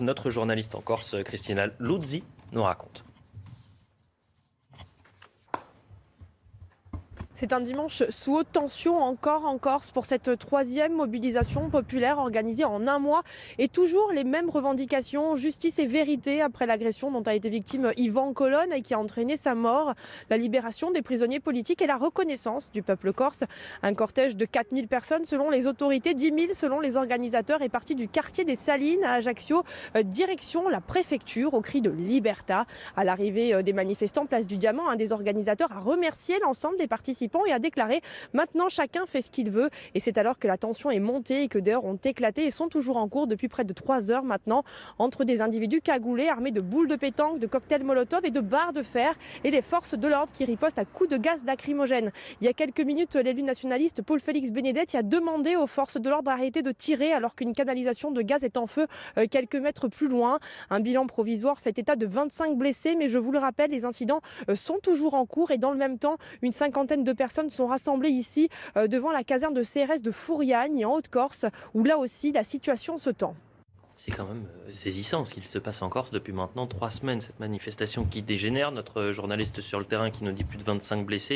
Notre journaliste en Corse, Christina Luzzi, nous raconte. C'est un dimanche sous haute tension encore en Corse pour cette troisième mobilisation populaire organisée en un mois et toujours les mêmes revendications, justice et vérité après l'agression dont a été victime Yvan Colonne et qui a entraîné sa mort, la libération des prisonniers politiques et la reconnaissance du peuple corse. Un cortège de 4000 personnes selon les autorités, 10 000 selon les organisateurs est parti du quartier des Salines à Ajaccio, direction la préfecture au cri de Liberta. À l'arrivée des manifestants place du Diamant, un des organisateurs a remercié l'ensemble des participants et a déclaré « Maintenant, chacun fait ce qu'il veut ». Et c'est alors que la tension est montée et que des heurts ont éclaté et sont toujours en cours depuis près de 3 heures maintenant entre des individus cagoulés armés de boules de pétanque, de cocktails Molotov et de barres de fer et les forces de l'ordre qui ripostent à coups de gaz lacrymogène. Il y a quelques minutes, l'élu nationaliste Paul-Félix Benedetti a demandé aux forces de l'ordre d'arrêter de tirer alors qu'une canalisation de gaz est en feu quelques mètres plus loin. Un bilan provisoire fait état de 25 blessés, mais je vous le rappelle, les incidents sont toujours en cours et dans le même temps, une cinquantaine de personnes sont rassemblées ici devant la caserne de CRS de Fouriagne en Haute-Corse où là aussi la situation se tend. C'est quand même saisissant ce qu'il se passe en Corse depuis maintenant 3 semaines, cette manifestation qui dégénère. Notre journaliste sur le terrain qui nous dit plus de 25 blessés.